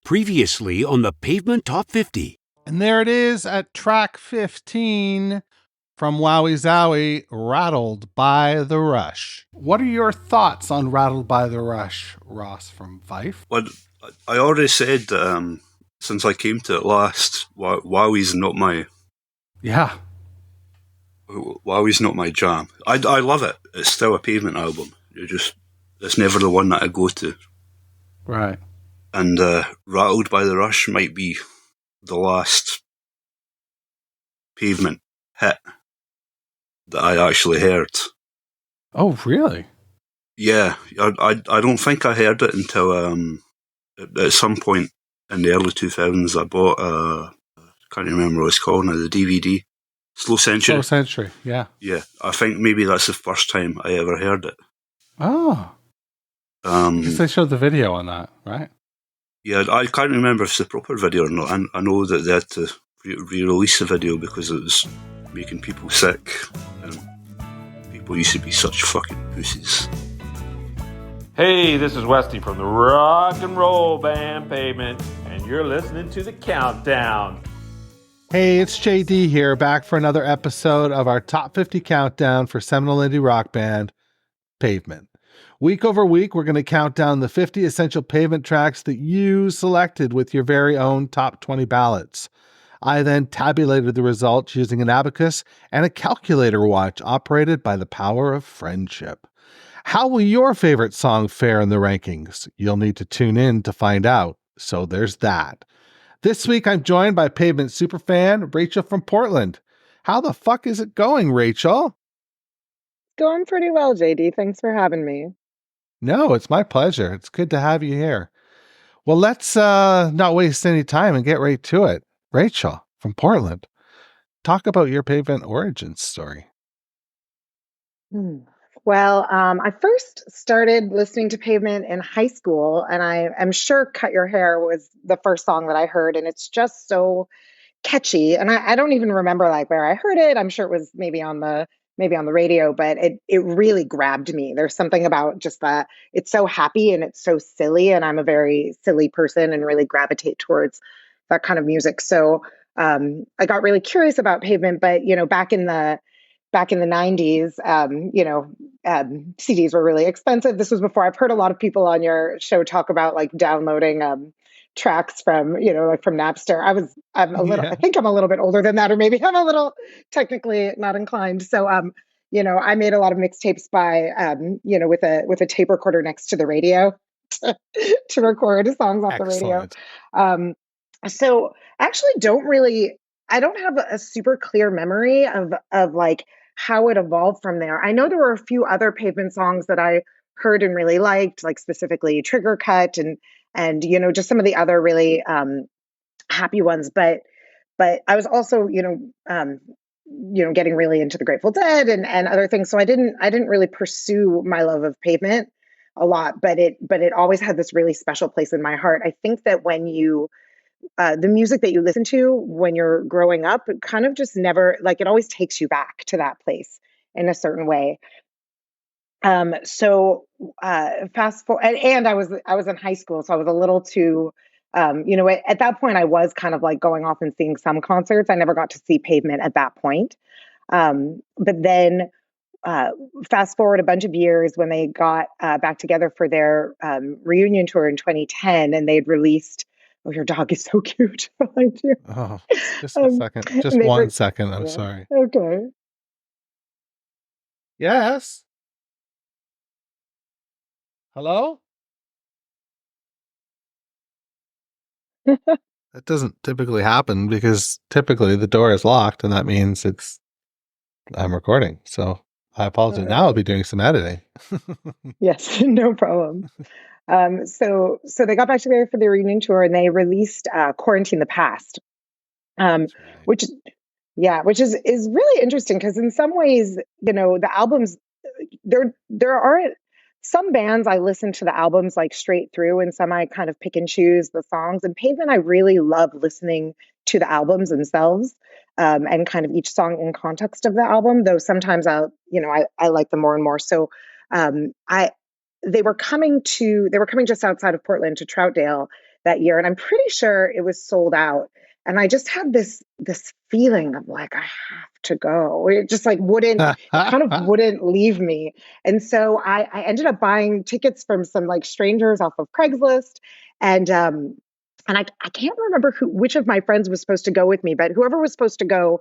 Previously on the Pavement Top 50. And there it is at track 15 from Wowie Zowie, Rattled by the Rush. What are your thoughts on Rattled by the Rush, Ross from Fife? Well, I already said that since I came to it last, Wowie's not my... Yeah. Wowie's not my jam. I love it. It's still a Pavement album. It's never the one that I go to. Right. And Rattled by the Rush might be the last Pavement hit that I actually heard. Oh, really? Yeah, I don't think I heard it until at some point in the early 2000s. I bought I can't remember what it's called now, the DVD. Slow Century. Slow Century, yeah. Yeah, I think maybe that's the first time I ever heard it. Oh. Because they showed the video on that, right? Yeah, I can't remember if it's the proper video or not. I know that they had to re-release the video because it was making people sick. And people used to be such fucking pussies. Hey, this is Westy from the rock and roll band Pavement, and you're listening to The Countdown. Hey, it's JD here, back for another episode of our Top 50 Countdown for seminal indie rock band, Pavement. Week over week, we're going to count down the 50 essential Pavement tracks that you selected with your very own top 20 ballots. I then tabulated the results using an abacus and a calculator watch operated by the power of friendship. How will your favorite song fare in the rankings? You'll need to tune in to find out. So there's that. This week, I'm joined by Pavement superfan Rachel from Portland. How the fuck is it going, Rachel? Going pretty well, JD. Thanks for having me. No, it's my pleasure. It's good to have you here. Well, let's not waste any time and get right to it. Rachel from Portland, talk about your Pavement origin story. Well, I first started listening to Pavement in high school, and I am sure Cut Your Hair was the first song that I heard, and it's just so catchy. And I don't even remember like where I heard it. I'm sure it was maybe on the radio, but it really grabbed me. There's something about just that. It's so happy and it's so silly, and I'm a very silly person and really gravitate towards that kind of music. So I got really curious about Pavement, but back in the 90s, CDs were really expensive. This was before. I've heard a lot of people on your show talk about like downloading tracks from, like from Napster. I think I'm a little bit older than that, or maybe I'm a little technically not inclined. So, I made a lot of mixtapes by, with a tape recorder next to the radio to record songs off Excellent. the radio. So I actually I don't have a super clear memory of like how it evolved from there. I know there were a few other Pavement songs that I heard and really liked, like specifically Trigger Cut and just some of the other really happy ones. But I was also getting really into the Grateful Dead and other things. So I didn't really pursue my love of Pavement a lot, but it always had this really special place in my heart. I think that when the music that you listen to when you're growing up, it kind of just never, like, it always takes you back to that place in a certain way. So fast forward, and I was in high school, so I was a little too, at that point I was kind of like going off and seeing some concerts. I never got to see Pavement at that point. But then fast forward a bunch of years when they got back together for their reunion tour in 2010, and they'd released. Oh, your dog is so cute. Behind you. Oh, just a second. Just 1 second. I'm sorry. Okay. Yes. Hello? That doesn't typically happen because typically the door is locked, and that means I'm recording. So I apologize. Now I'll be doing some editing. Yes, no problem. So they got back together for the reunion tour, and they released "Quarantine the Past," which is really interesting because in some ways, the albums there are some bands I listen to the albums like straight through, and some I kind of pick and choose the songs. And Pavement, I really love listening to the albums themselves. And kind of each song in context of the album, though sometimes I like them more and more. So they were coming just outside of Portland to Troutdale, that year, and I'm pretty sure it was sold out. And I just had this feeling of like I have to go. It just like wouldn't it kind of wouldn't leave me. And so I ended up buying tickets from some like strangers off of Craigslist. And I can't remember which of my friends was supposed to go with me, but whoever was supposed to go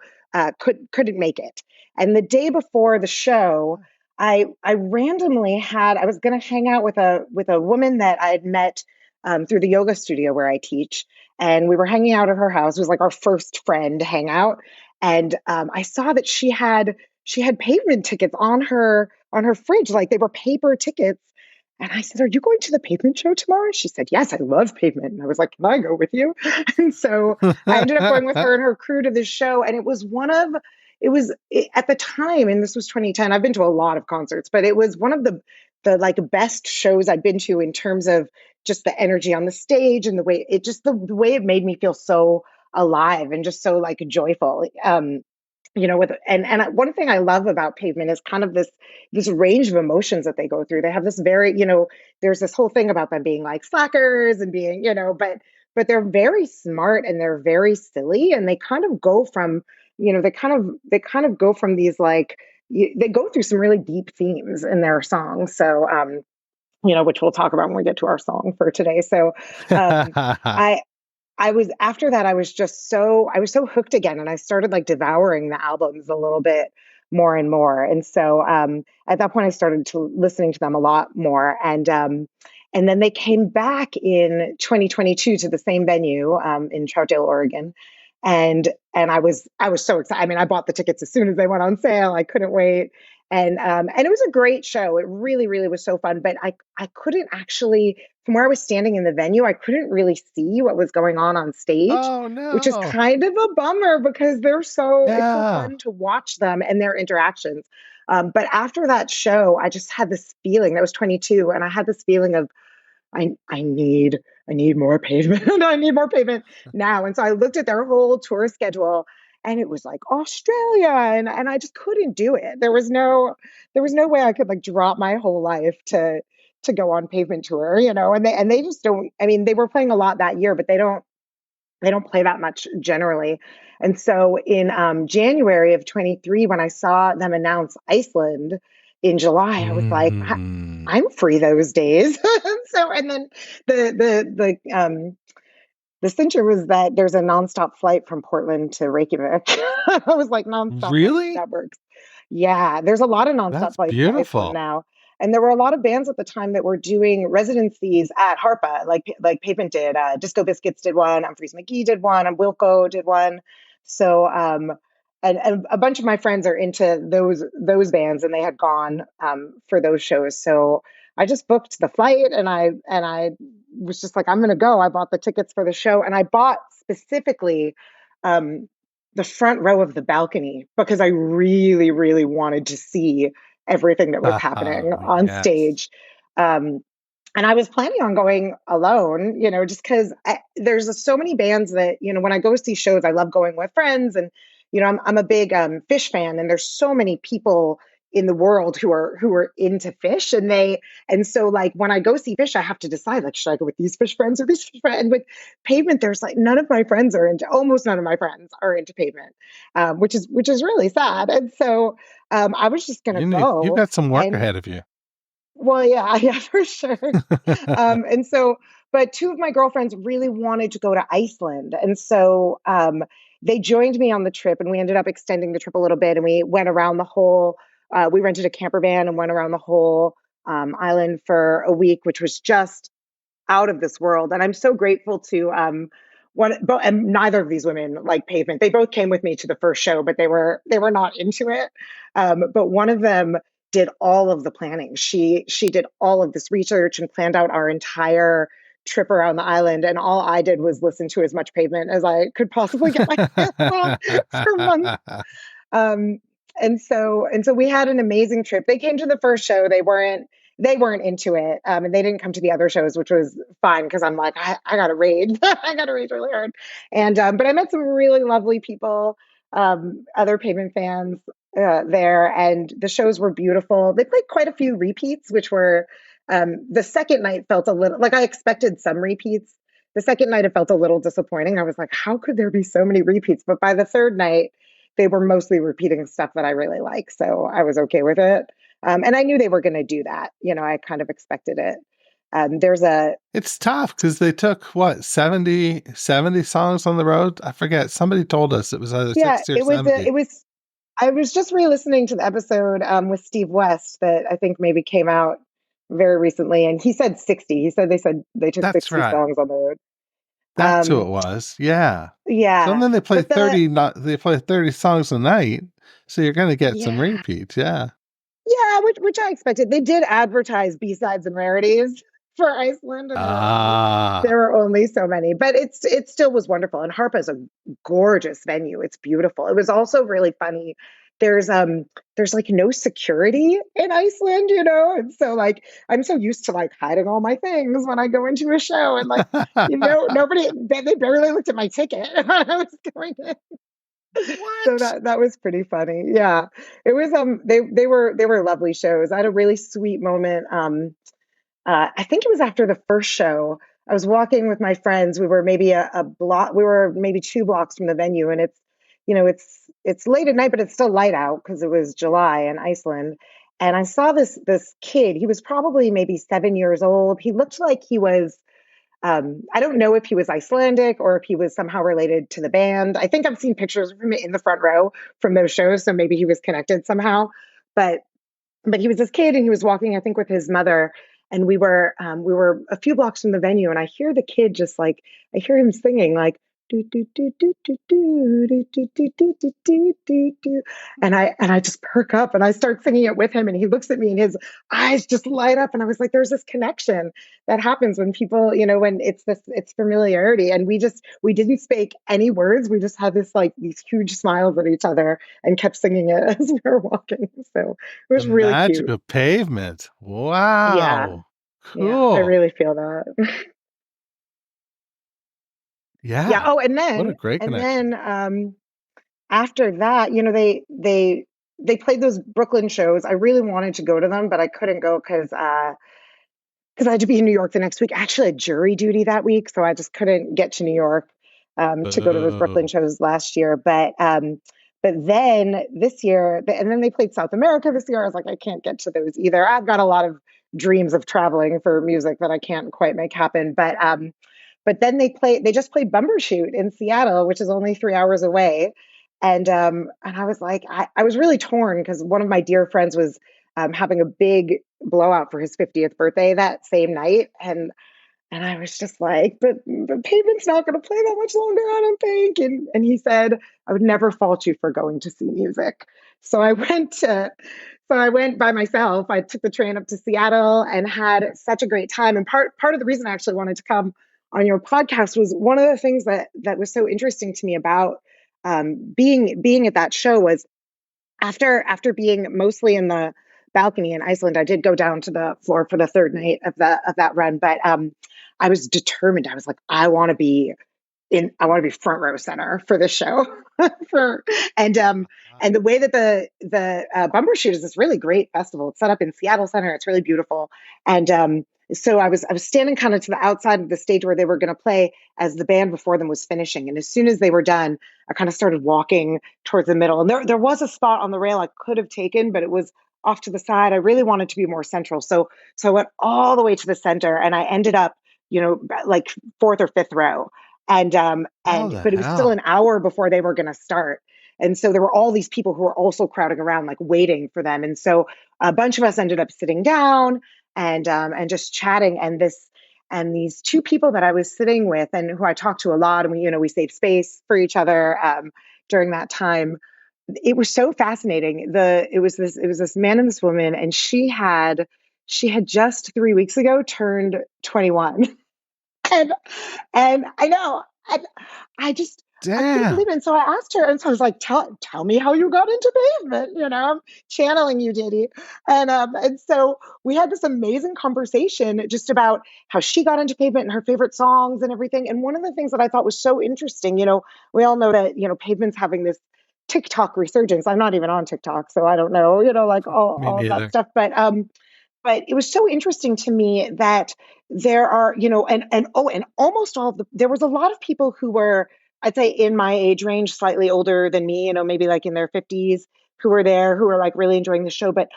couldn't make it. And the day before the show, I randomly I was going to hang out with a woman that I had met through the yoga studio where I teach, and we were hanging out at her house. It was like our first friend hangout, and I saw that she had pavement tickets on her fridge, like they were paper tickets. And I said, "Are you going to the Pavement show tomorrow?" She said, "Yes, I love Pavement." And I was like, "Can I go with you?" And so I ended up going with her and her crew to this show. And at the time, and this was 2010, I've been to a lot of concerts, but it was one of the like best shows I've been to in terms of just the energy on the stage and the way it made me feel so alive and just so like joyful. One thing I love about Pavement is kind of this range of emotions that they go through. They have this there's this whole thing about them being like slackers and being, but they're very smart and they're very silly, and they kind of go from, they kind of go from these like they go through some really deep themes in their songs. So which we'll talk about when we get to our song for today. So I I was after that, I was so hooked again, and I started like devouring the albums a little bit more and more. And so at that point I started to listening to them a lot more. And then they came back in 2022 to the same venue in Troutdale, Oregon. And I was so excited. I mean, I bought the tickets as soon as they went on sale. I couldn't wait. And it was a great show. It really, really was so fun. But I couldn't actually, from where I was standing in the venue, I couldn't really see what was going on stage, Oh which is no. kind of a bummer because it's so Yeah. fun to watch them and their interactions. But after that show, I just had this feeling. That was 22, and I had this feeling of I need more pavement. I need more pavement now. And so I looked at their whole tour schedule, and it was like Australia, and I just couldn't do it. There was no way I could like drop my whole life to go on Pavement tour, and they just don't. I mean, they were playing a lot that year, but they don't play that much generally. And so in January of 23, when I saw them announce Iceland in July, I was like, Mm. I'm free those days. So, and then the cincher was that there's a nonstop flight from Portland to Reykjavik. I was like, nonstop, Really? that works. Yeah, there's a lot of nonstop That's flights to Iceland beautiful. now. And there were a lot of bands at the time that were doing residencies at Harpa, like Pavement did. Disco Biscuits did one. Humphreys McGee did one. And Wilco did one. So, and a bunch of my friends are into those bands, and they had gone for those shows. So I just booked the flight, and I was just like, I'm going to go. I bought the tickets for the show, and I bought specifically um, the front row of the balcony because I really, really wanted to see everything that was happening on Yes. stage. Um, and I was planning on going alone, just because there's so many bands that, when I go see shows, I love going with friends. And, I'm a big Fish fan, and there's so many people in the world who are into Fish, and so like when I go see Fish, I have to decide like, should I go with these Fish friends or these Fish friends? And with Pavement, there's like almost none of my friends are into Pavement, which is really sad. And so I was just gonna You go. got some work And ahead of you. well, yeah, yeah, for sure. And so, but two of my girlfriends really wanted to go to Iceland. And so they joined me on the trip, and we ended up extending the trip a little bit. And we went around we rented a camper van and went around the whole island for a week, which was just out of this world. And I'm so grateful to and neither of these women like Pavement. They both came with me to the first show, but they were not into it. But one of them did all of the planning. She did all of this research and planned out our entire trip around the island, and all I did was listen to as much Pavement as I could possibly get my hands on for months. Um, and so we had an amazing trip. They came to the first show. They weren't into it. And they didn't come to the other shows, which was fine because I'm like, I gotta rage. I gotta rage really hard. But I met some really lovely people, other Pavement fans there, and the shows were beautiful. They played quite a few repeats, which were the second night felt a little like I expected some repeats. the second night it felt a little disappointing. I was like, how could there be so many repeats? But by the third night, they were mostly repeating stuff that I really like. So I was okay with it. And I knew they were going to do that. I kind of expected it. There's a It's tough because they took what 70 songs on the road. I forget. Somebody told us it was either yeah, 60 or it was 70. it was I was just re-listening to the episode with Steve West that I think maybe came out very recently, and he said 60. He said they took That's 60 right. songs on the road. That's who it Um, was. Yeah. So yeah, then they play but 30. Not they play 30 songs a night. So you're going to get some yeah, repeats. Yeah. yeah, which I expected. They did advertise B-sides and rarities for Iceland, and Ah. there were only so many, but it still was wonderful. And Harpa's a gorgeous venue. It's beautiful. It was also really funny. There's like no security in Iceland, and so like I'm so used to like hiding all my things when I go into a show, and like nobody they barely looked at my ticket when I was going in. So What? that was pretty funny. Yeah. It was they were lovely shows. I had a really sweet moment. I think it was after the first show. I was walking with my friends. We were maybe a block. We were maybe 2 blocks from the venue, and it's late at night, but it's still light out because it was July in Iceland. And I saw this kid. He was probably maybe 7 years old. He looked like he was. I don't know if he was Icelandic or if he was somehow related to the band. I think I've seen pictures of him in the front row from those shows, so maybe he was connected somehow. But he was this kid and he was walking, I think, with his mother. And we were a few blocks from the venue, and I hear the kid just like I hear him singing like do do do do do do do do do do do do do do, and I just perk up and I start singing it with him, and he looks at me and his eyes just light up, and I was like, there's this connection that happens when people, when it's familiarity, and we didn't speak any words, we just had this like these huge smiles at each other and kept singing it as we were walking. So it The was really magic cute. of pavement. Yeah. Wow. Yeah. I Cool. really feel that. Yeah. Yeah. Oh, and What a then, great and connection. then, after that, they played those Brooklyn shows. I really wanted to go to them, but I couldn't go because I had to be in New York the next week. I actually had jury duty that week, so I just couldn't get to New York to go to those Brooklyn Boo. shows last year. But then this year, and then they played South America this year. I was like, I can't get to those either. I've got a lot of dreams of traveling for music that I can't quite make happen. But then they just played Bumbershoot in Seattle, which is only 3 hours away. And I was like, I was really torn because one of my dear friends was having a big blowout for his 50th birthday that same night. And I was just like, but Pavement's not going to play that much longer, I don't think. And he said, I would never fault you for going to see music. So I went by myself. I took the train up to Seattle and had such a great time. And part of the reason I actually wanted to come on your podcast was one of the things that was so interesting to me about being at that show was after being mostly in the balcony in Iceland, I did go down to the floor for the third night of that run. But I was determined. I was like, I want to be front row center for this show. for and um and the way that the Bumbershoot is this really great festival. It's set up in Seattle Center. It's really beautiful. And so I was standing kind of to the outside of the stage where they were going to play as the band before them was finishing. And as soon as they were done, I kind of started walking towards the middle. And there was a spot on the rail I could have taken, but it was off to the side. I really wanted to be more central. So I went all the way to the center, and I ended up, like fourth or fifth row. How the But it was still an hell? hour before they were going to start. And so there were all these people who were also crowding around, like waiting for them. And so a bunch of us ended up sitting down and just chatting. And these two people that I was sitting with and who I talked to a lot, and we saved space for each other during that time. It was so fascinating. It was this man and this woman, and she had just 3 weeks ago turned 21. and and I know, and I couldn't Damn. believe it. And so I asked her, and so I was like, tell me how you got into pavement. I'm channeling you, Diddy. And so we had this amazing conversation just about how she got into pavement and her favorite songs and everything. And one of the things that I thought was so interesting, we all know that, pavement's having this TikTok resurgence. I'm not even on TikTok, so I don't know, like all, Me all of that neither. stuff. but it was so interesting to me that there are, and almost all there was a lot of people who were, I'd say, in my age range, slightly older than me, maybe like in their 50s, who were there, who were like really enjoying the show. But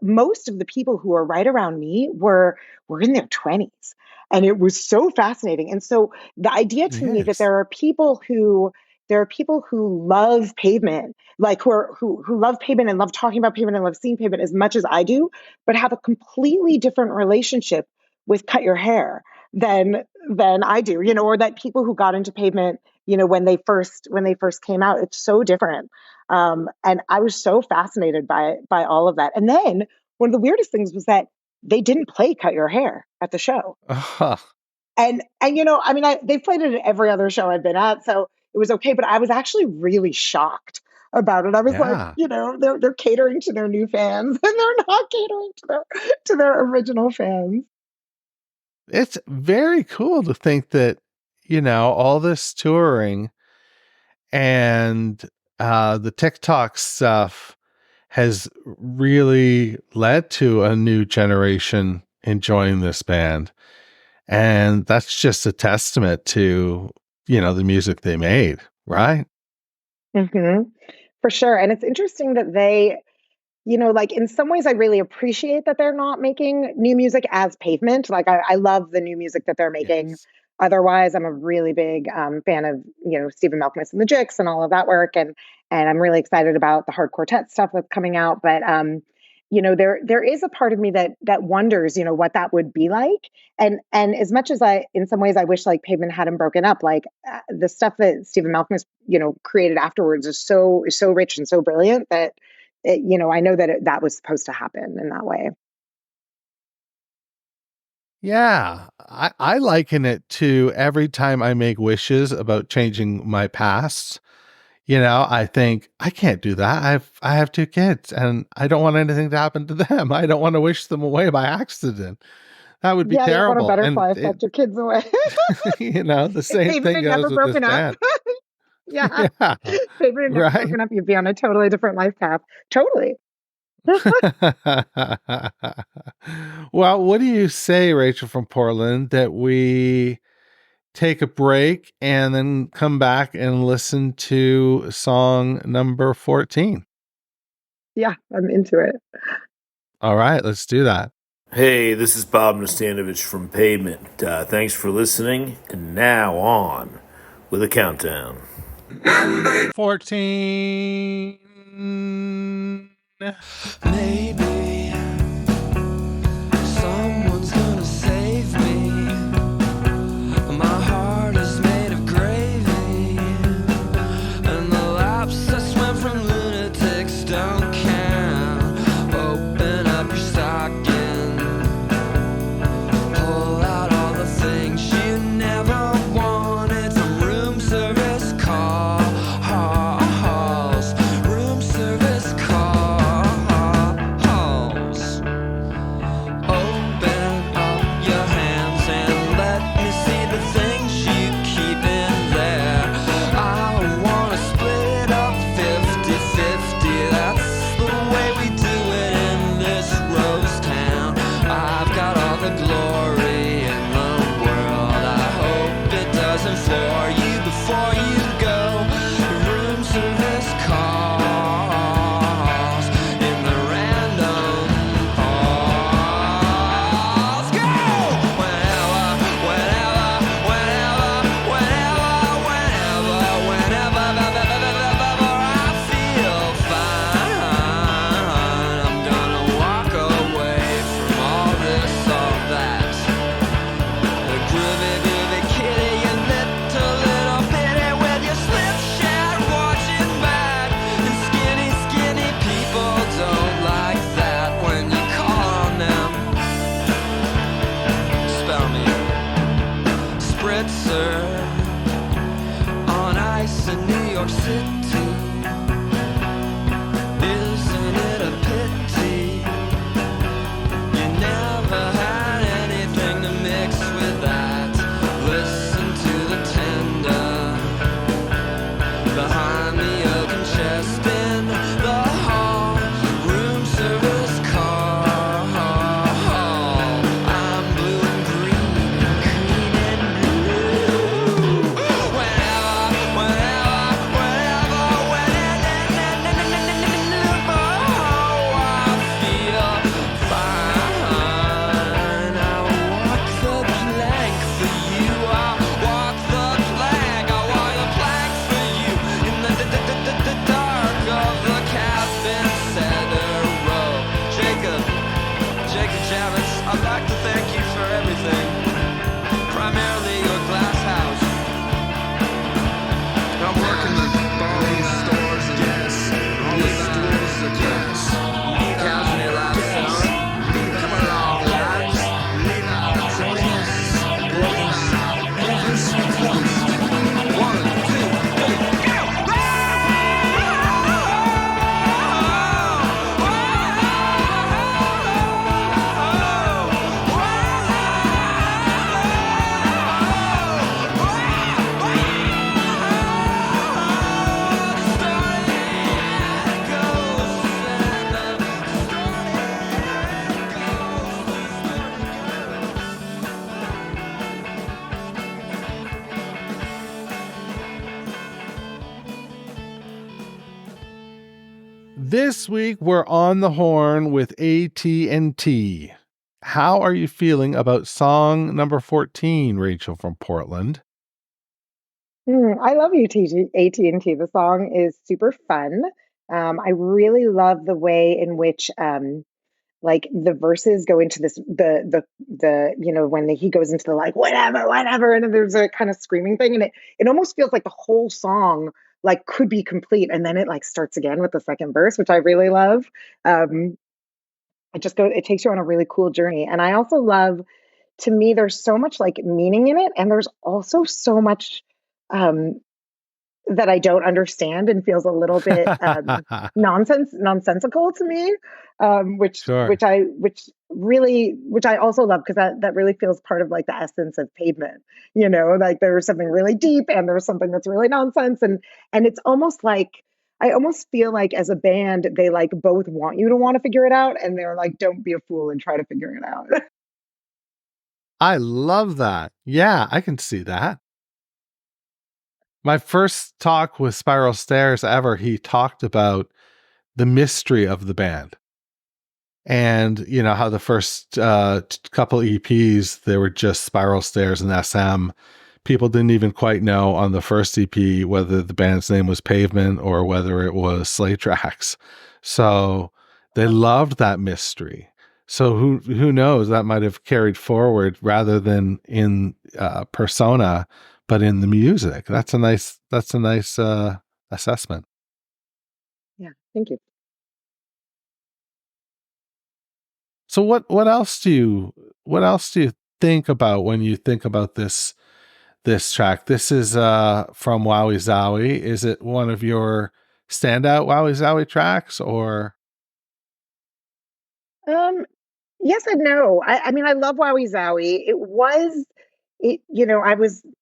most of the people who were right around me were in their 20s. And it was so fascinating. And so the idea to me that Yes. there are people who love Pavement, like who love Pavement and love talking about Pavement and love seeing Pavement as much as I do, but have a completely different relationship with Cut Your Hair than I do, or that people who got into Pavement, when they first came out, it's so different. And I was so fascinated by all of that. And then one of the weirdest things was that they didn't play Cut Your Hair at the show. And I mean, they played it at every other show I've been at, so it was okay. But I was actually really shocked about it. I was like, they're catering to their new fans, and they're not catering to their original fans. It's very cool to think that, all this touring and the TikTok stuff has really led to a new generation enjoying this band. And that's just a testament to, the music they made, right? Mm-hmm. For sure. And it's interesting that they, like in some ways, I really appreciate that they're not making new music as Pavement. Like I love the new music that they're making. Yes. Otherwise, I'm a really big fan of, Stephen Malkmus and the Jicks and all of that work. And I'm really excited about the Hard Quartet stuff that's coming out. But, there is a part of me that wonders, what that would be like. And as much as in some ways, I wish like Pavement hadn't broken up, like the stuff that Stephen Malkmus, created afterwards is so rich and so brilliant that, I know that that was supposed to happen in that way. Yeah, I liken it to every time I make wishes about changing my past. I think I can't do that. I have 2 kids and I don't want anything to happen to them. I don't want to wish them away by accident. That would be terrible. You want a butterfly effect your kids away. The same thing goes with this band. Yeah. If Pavement had never broken up, you'd be on a totally different life path. Totally. Well, what do you say, Rachel from Portland, that we take a break and then come back and listen to song number 14? Yeah, I'm into it. All right, let's do that. Hey, this is Bob Nastanovich from Pavement. Thanks for listening. And now on with a countdown. 14. Maybe someone's gonna save me. My heart is made of gravy, and the laps that swim from lunatics don't count. Open up your stocking, pull out all the things you never wanted from room service calls. Room service calls. Groovy, groovy kitty, you little bitty with your This week we're on the horn with AT&T. How are you feeling about song number 14, Rachel from Portland? I love AT&T. The song is super fun. I really love the way in which like the verses go into this when he goes into the like whatever, and then there's a kind of screaming thing, and it almost feels like the whole song like could be complete, and then it like starts again with the second verse, which I really love. Um, it takes you on a really cool journey, and I also love, to me, there's so much like meaning in it, and there's also so much um that I don't understand and feels a little bit nonsensical to me, Sure. which I also love, because that really feels part of like the essence of Pavement. Like there's something really deep and there's something that's really nonsense, and it's almost like I almost feel like as a band they like both want you to want to figure it out, and they're like, don't be a fool and try to figure it out. I love that. Yeah, I can see that. My first talk with Spiral Stairs ever, he talked about the mystery of the band. And how the first couple EPs, they were just Spiral Stairs and SM. People didn't even quite know on the first EP whether the band's name was Pavement or whether it was Slate Tracks. So they loved that mystery. So who knows, that might have carried forward rather than in persona, but in the music. That's a nice assessment. Yeah, thank you. So what else do you think about when you think about this track? This is from Wowie Zowie. Is it one of your standout Wowie Zowie tracks, or? Yes and no. I mean, I love Wowie Zowie.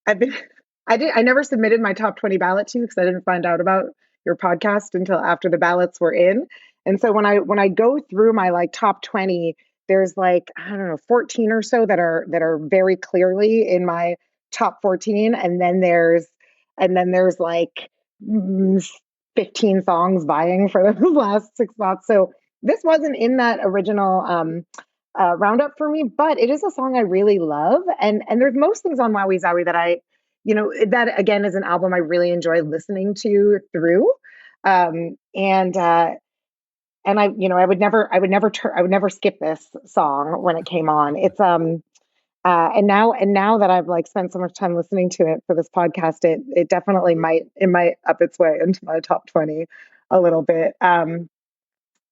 I've been, I never submitted my top 20 ballot to you because I didn't find out about your podcast until after the ballots were in. And so when I go through my like top 20, there's like, I don't know, 14 or so that are very clearly in my top 14. And then there's like 15 songs vying for the last six spots. So this wasn't in that original roundup for me, but it is a song I really love. And there's most things on Wowie Zowie that again is an album I really enjoy listening to through. And I would never skip this song when it came on. It's and now that I've like spent so much time listening to it for this podcast, it definitely might up its way into my top 20 a little bit.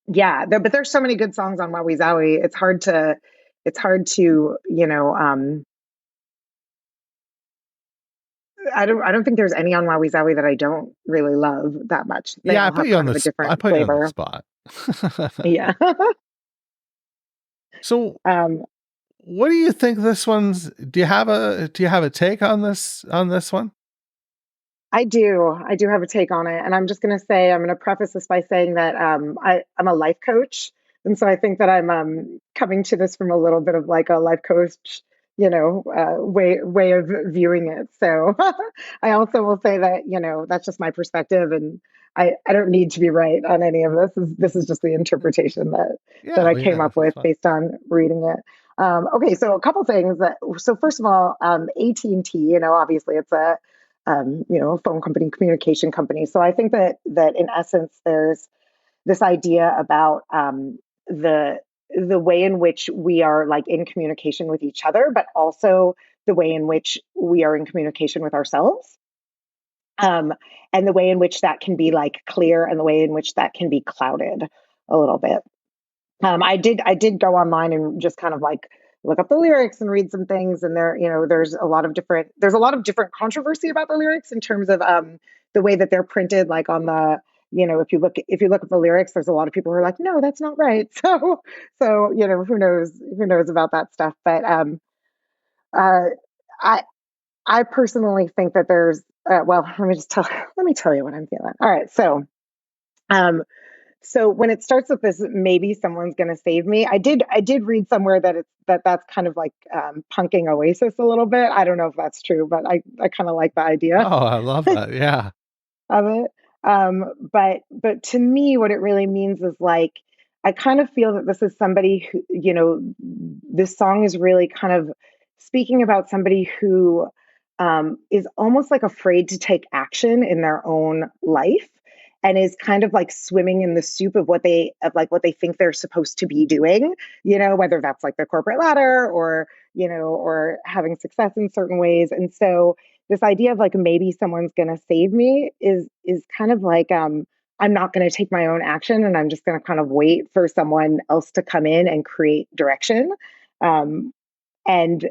Yeah, but there's so many good songs on Wowie Zowie. It's hard to I don't think there's any on Wowie Zowie that I don't really love that much. They Yeah, all have kind of a I different put you on the flavor. spot. Yeah. So um, what do you think this one's? Do you have a take on this one? I do. I do have a take on it. And I'm going to preface this by saying that I'm a life coach. And so I think that I'm coming to this from a little bit of like a life coach, way of viewing it. So I also will say that, that's just my perspective. And I don't need to be right on any of this. This is just the interpretation that I came up with based on reading it. Okay, so a couple things. So first of all, AT&T, obviously it's a phone company, communication company. So I think that in essence, there's this idea about the way in which we are like in communication with each other, but also the way in which we are in communication with ourselves, and the way in which that can be like clear, and the way in which that can be clouded a little bit. I did go online and just kind of like look up the lyrics and read some things, and there's a lot of different controversy about the lyrics in terms of the way that they're printed, like on the if you look at the lyrics, there's a lot of people who are like, no, that's not right. So who knows about that stuff. But uh, I I personally think that there's well, let me tell you what I'm feeling. All right, um, so when it starts with this, maybe someone's going to save me. I did read somewhere that that's kind of like punking Oasis a little bit. I don't know if that's true, but I kind of like the idea Oh, I love that. Yeah. of it. But to me, what it really means is like, I kind of feel that this is somebody who, this song is really kind of speaking about somebody who is almost like afraid to take action in their own life and is kind of like swimming in the soup of what they think they're supposed to be doing, whether that's like the corporate ladder or, or having success in certain ways. And so this idea of like maybe someone's going to save me is kind of like I'm not going to take my own action and I'm just going to kind of wait for someone else to come in and create direction. Um, and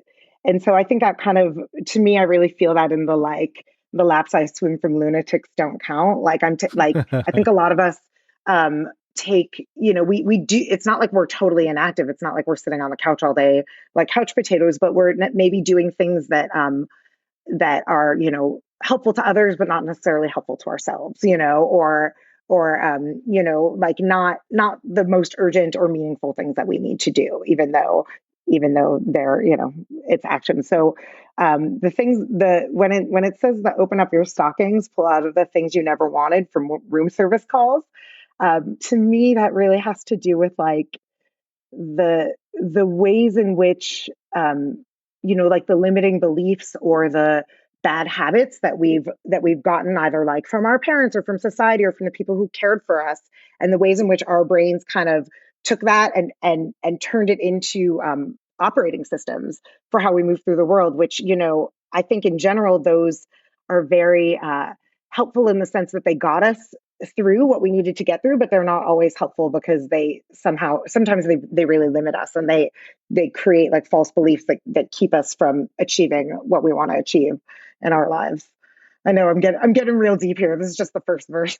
and so I think that kind of, to me, I really feel that in the laps I swim from lunatics don't count. Like like I think a lot of us take, we do. It's not like we're totally inactive. It's not like we're sitting on the couch all day like couch potatoes, but we're maybe doing things that are, helpful to others but not necessarily helpful to ourselves, or like not the most urgent or meaningful things that we need to do, even though they're, it's action. So the things, when it says that open up your stockings, pull out of the things you never wanted from room service calls, to me that really has to do with like the ways in which like the limiting beliefs or the bad habits that we've gotten either like from our parents or from society or from the people who cared for us, and the ways in which our brains kind of took that and turned it into operating systems for how we move through the world, which I think in general those are very helpful in the sense that they got us through what we needed to get through, but they're not always helpful because sometimes they really limit us, and they create like false beliefs that keep us from achieving what we want to achieve in our lives. I know I'm getting real deep here. This is just the first verse.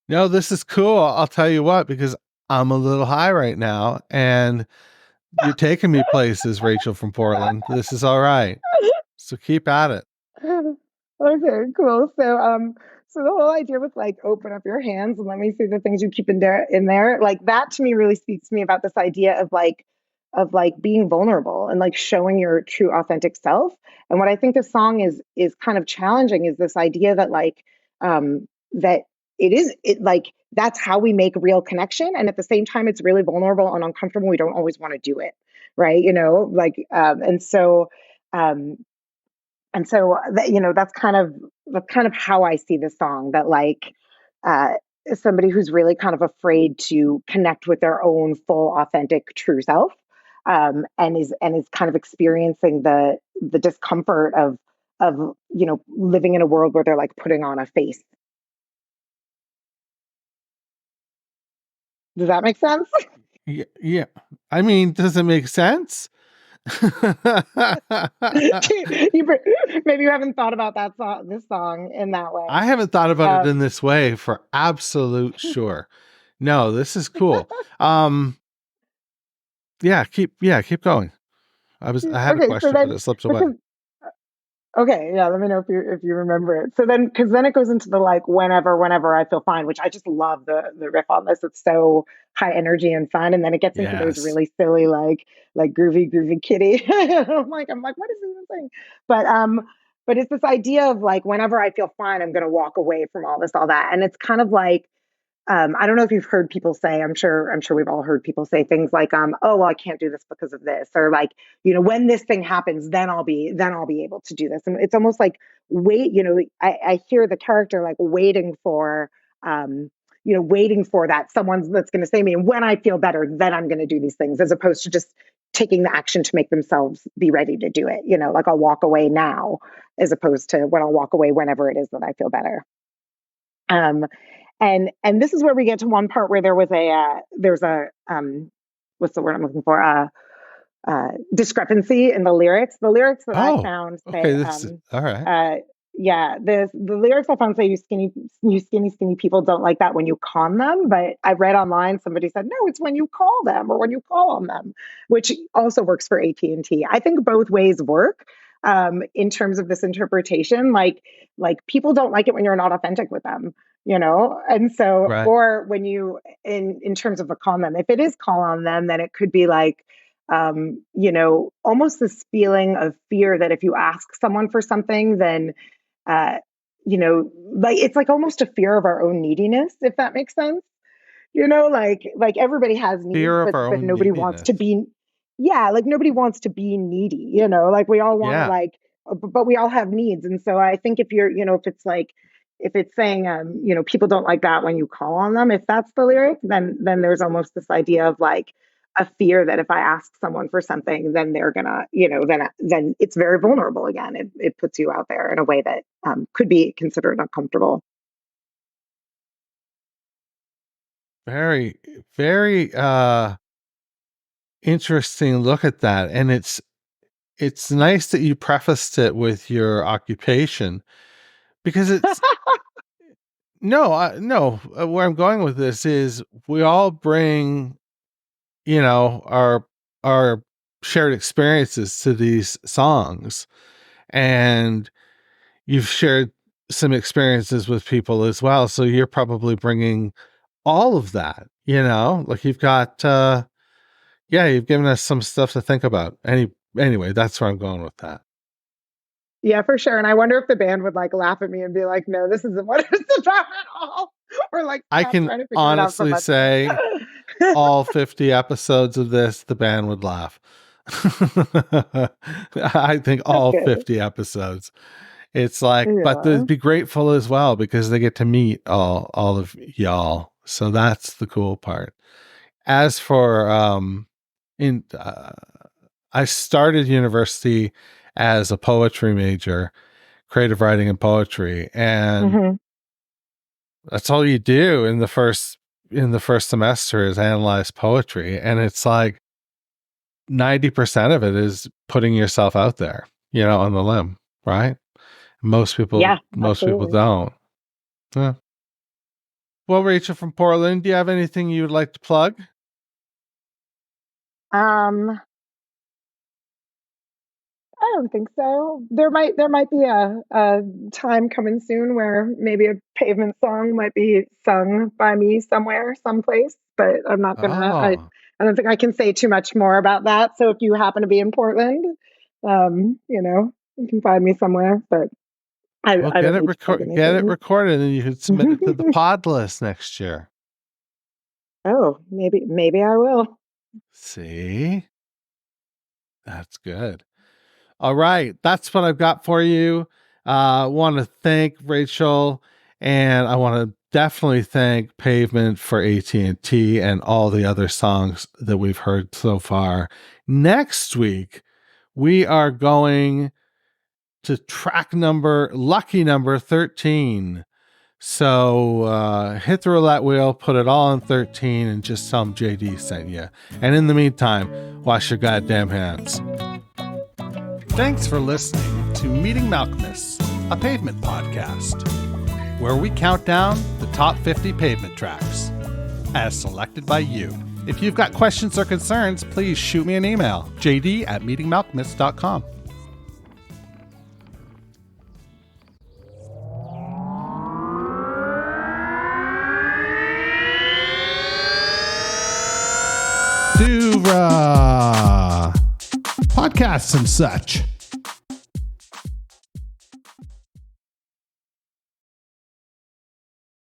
No, this is cool. I'll tell you what, because I'm a little high right now and you're taking me places, Rachel from Portland. This is all right. So keep at it. Okay, cool. So the whole idea with like open up your hands and let me see the things you keep in there, like that to me really speaks to me about this idea of like being vulnerable and like showing your true authentic self. And what I think this song is kind of challenging is this idea that like that it like that's how we make real connection, and at the same time it's really vulnerable and uncomfortable. We don't always want to do it, right? Like um and so that, that's kind of how I see the song, that like uh somebody who's really kind of afraid to connect with their own full authentic true self, and is kind of experiencing the discomfort of living in a world where they're like putting on a face. Does that make sense? Yeah, yeah. I mean, does it make sense? Maybe you haven't thought about this song in that way. I haven't thought about it um in this way for absolute sure. No, this is cool. Keep going. I had a okay, so question, but then it slipped away. because Okay, yeah, let me know if you remember it. So then, because then it goes into the like whenever I feel fine, which I just love the riff on this. It's so high energy and fun, and then it gets into those Yes. really silly like groovy kitty. I'm like, what is this even saying? But but it's this idea of like whenever I feel fine, I'm gonna walk away from all that, and it's kind of like I don't know if you've heard people say, I'm sure we've all heard people say things like, oh, well, I can't do this because of this, or like, when this thing happens, then I'll be able to do this. And it's almost like wait, I hear the character like um, waiting for that someone's that's going to say me, and when I feel better, then I'm going to do these things, as opposed to just taking the action to make themselves be ready to do it. Like I'll walk away now, as opposed to when I'll walk away whenever it is that I feel better. Um, and this is where we get to one part where there's a what's the word I'm looking for, discrepancy in the lyrics. The lyrics that I Oh, found okay. say This is all right. yeah, the lyrics I found say you skinny people don't like that when you con them, but I read online somebody said no, it's when you call them or when you call on them, which also works for AT&T. I think both ways work in terms of this interpretation. Like people don't like it when you're not authentic with them, and so, Right. or when you in terms of a call on them, if it is call on them, then it could be like almost this feeling of fear that if you ask someone for something, then uh, like it's like almost a fear of our own neediness, if that makes sense. Like everybody has needs, Fear of but our own nobody wants neediness. to be, yeah, like nobody wants to be needy, like we all want to Yeah. like, but we all have needs. And so I think if you're, if it's like, if it's saying, people don't like that when you call on them, if that's the lyric, then there's almost this idea of like a fear that if I ask someone for something, then they're gonna, then it's very vulnerable again. It puts you out there in a way that could be considered uncomfortable. Very, very interesting look at that. And it's nice that you prefaced it with your occupation, because it's no, where I'm going with this is we all bring, our shared experiences to these songs, and you've shared some experiences with people as well. So you're probably bringing all of that, like you've got, you've given us some stuff to think about. Anyway, that's where I'm going with that. Yeah, for sure. And I wonder if the band would like laugh at me and be like, no, this isn't what it's about at all. Or like, I stop can trying to figure it out from honestly us. say all 50 episodes of this, the band would laugh. I think all Okay. 50 episodes. It's like, but Yeah. they'd be grateful as well because they get to meet all of y'all. So that's the cool part. As for, I started university as a poetry major, creative writing and poetry, and Mhm. that's all you do in the first semester is analyze poetry, and it's like 90% of it is putting yourself out there, on the limb, right? Most people Yeah, absolutely. don't. Yeah. Well, Rachel from Portland, do you have anything you would like to plug? Um, I don't think so. There might be a time coming soon where maybe a Pavement song might be sung by me somewhere, someplace, but I'm not gonna. Oh, I don't think I can say too much more about that. So if you happen to be in Portland, you can find me somewhere. But well, I don't need to plug get it anything. recorded, and you can submit it to the pod list next year. Oh, maybe I will. See, that's good. All right, that's what I've got for you. I want to thank Rachel, and I want to definitely thank Pavement for AT&T and all the other songs that we've heard so far. Next week, we are going to lucky number 13. So hit the roulette wheel, put it all on 13, and just tell them JD sent you. And in the meantime, wash your goddamn hands. Thanks for listening to Meeting Malcolmus, a Pavement podcast, where we count down the top 50 Pavement tracks, as selected by you. If you've got questions or concerns, please shoot me an email, jd@meetingmalcolmus.com. Podcasts and such.